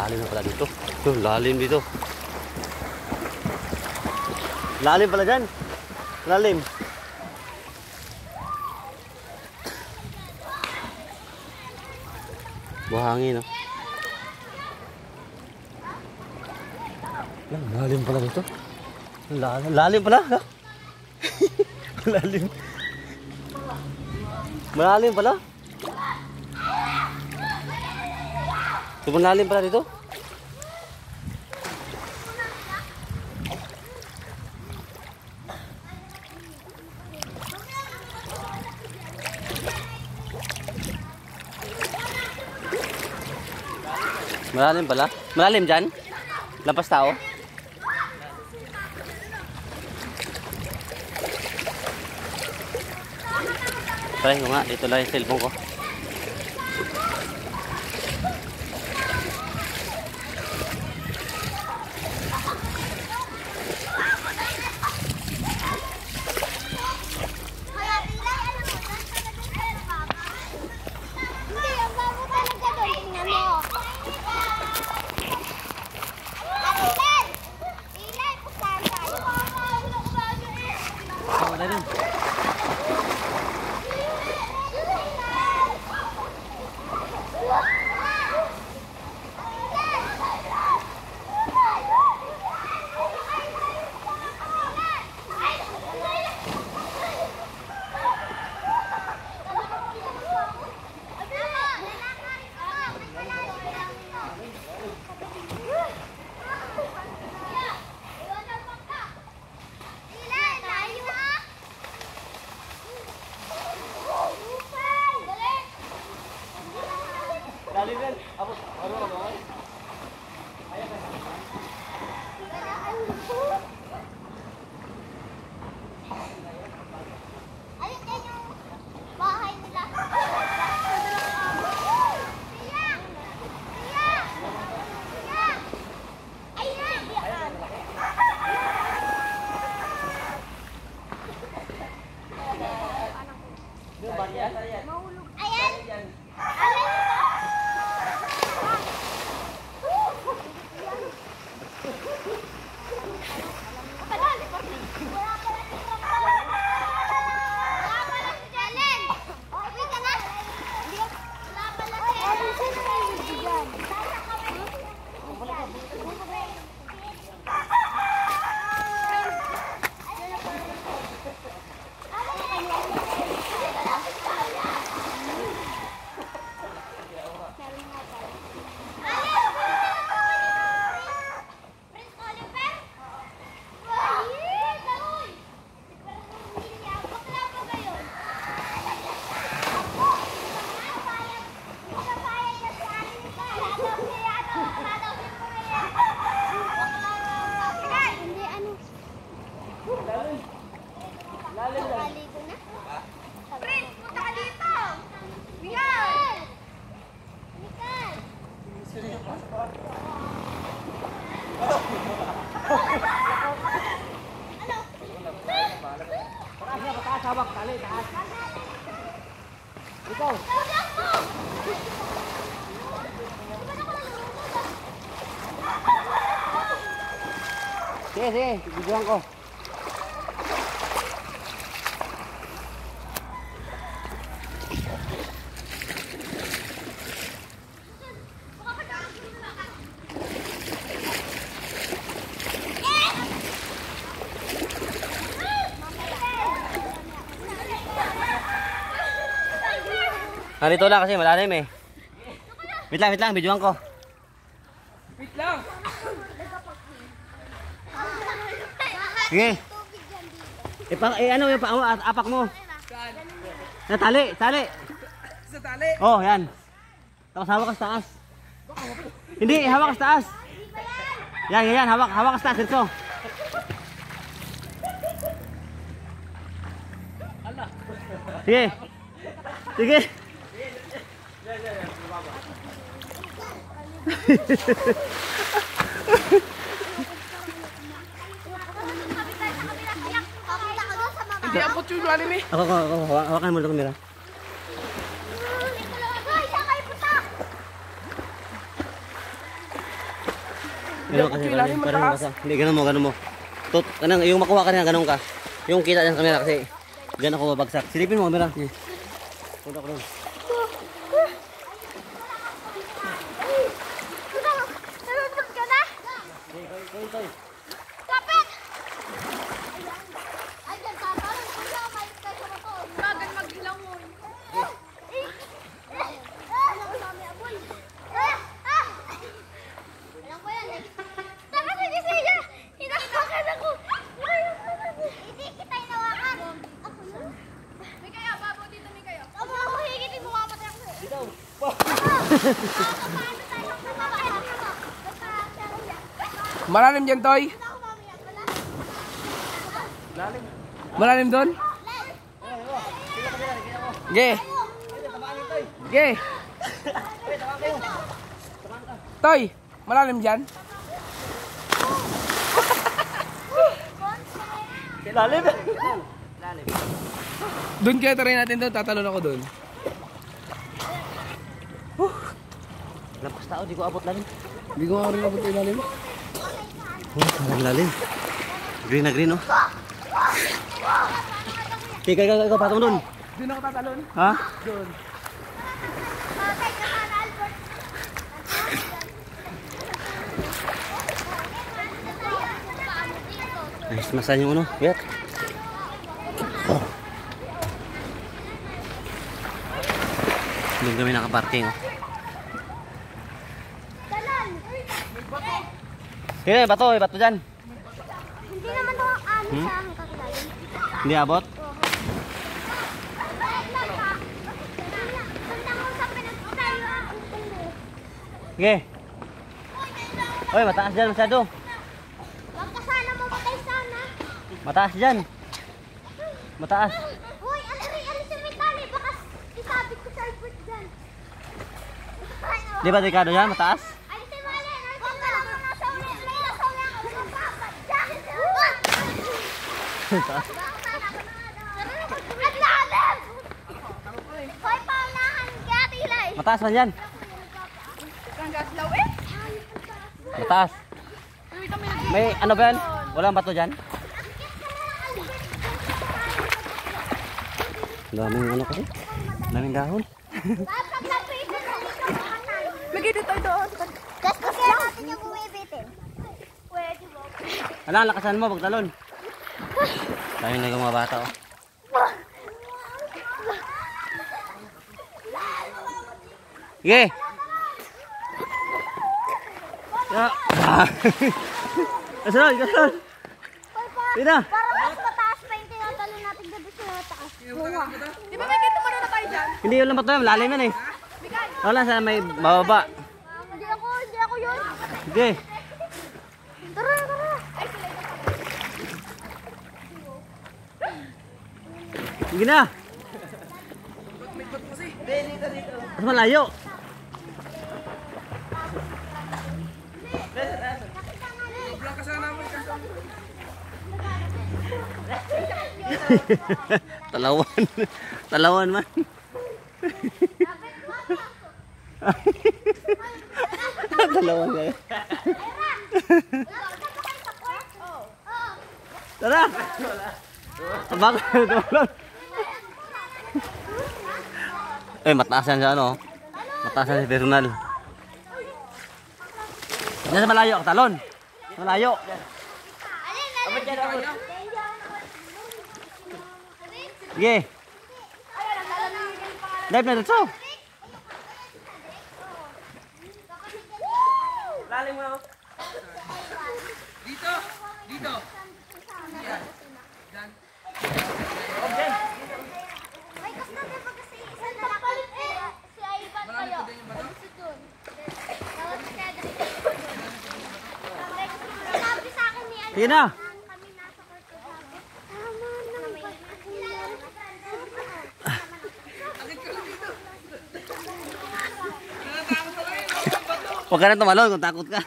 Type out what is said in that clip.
lalim na pala dito. Lalim dito. Lalim pala dyan. Lalim. Buhangin, no? Lalim pala dito. Lalim pala. Lalim. Malalim pala. Sobrang lalim pala dito. Malalim pala. Malalim dyan? Lampas tao? Try ko nga. Dito lang yung cellphone ko. Hawak tali taas. Ikaw. Sige, bigyan ko. Dito lang kasi malalim eh. Wait lang, videoan ko. Wait lang. Sige. Ano yung apak mo? Sa tali. Sa tali? Oh, yan. Tapos hawak ka sa taas. Hindi, hawak ka sa taas. Yan, hawak ka sa taas. Dito. Sige. Hindi abot yung lalim eh. Ako, hawakan mo ito kamera. Ganun kasi, parang basa. Hindi, ganun mo. Kanang, yung makuha ka rin, ganun ka. Yung kita ng camera kasi, ganun ako babagsak. Silipin mo, camera. Punta ko doon. Nalunod ka na? Toy. Kapit! Ay, dyan ka. Parang kuya, umalis ka sa motor. Bagal maglangon. Ano ko mami, aboy? Alam ko yan eh. Taka na si Siya! Hinahawakan ako! Hindi kita hinawakan. Ako yun? May kaya, babo dito may kaya. Ako higitin mo mamatay ako. Dito. Paano tayo? Malalim dyan, Toy. Malalim doon? Ge. Ge. Toy, malalim dyan? Lalim. Doon kaya try natin doon, tatalon ako doon. Lampas tao, di ko abot lalim. Hindi ko nga rin abot yung ilalim. Parang lalim. Green na green, oh. Ikaw, patong doon. Doon ako tatalon? Ha? Doon. Ayos masan yung ano, biyak. Doon kami nakaparking, oh. Sige, bato dyan. Hindi naman ako ano sa ang kakilalim. Hindi abot? Sige. Oy, mataas dyan masyado. Huwag ka sana mamatay sana. Mataas dyan. Mataas. Uy, alis sa may tali. Baka isabit ko sa airport dyan. Di ba delikado yan? Mataas? Alis sa mali. Huwag ka lang muna sa uli. Sa uli ako. Magpapat. At lalim! Hoy, paunahan ka, Tilay. Mataas man yan. Mataas. May ano ba yan? Walang bato dyan? Daming ano kasi? Daming dahon. Lagay dito doon. Tapos kasi natin yung bumibitin. Pwede mo. Alang, lakasan mo, pagtalon. Daming naging mga bata, oh. Sige. Kasunod. Sige na. Parang mas mataas pa yung tinatalon natin gabi sa mataas. Bunga. Di ba may kita mo na tayo dyan? Hindi yun lang bato yan, lalim yan eh. Wala, sana may bababa. Hindi ako yun. Sige. Tara. Sige na. Mas malayo. Vlog ka sana mo. Talawan man. Talawan kayo. Tara. Bakit tulog? Mataasan siya ano. Mataasan si personal. Diyan sa malayo, talon. Malayo. Sige. Dive na dito. Lalim mo. Dito. Ay, kasi na diba kasi isa na lang si Ivan kayo. Gusto dun. Sabi sa akin ni Sige na. kami nasa kwarto sabi. Tama naman. Huwag ka na tumalon kung takot ka.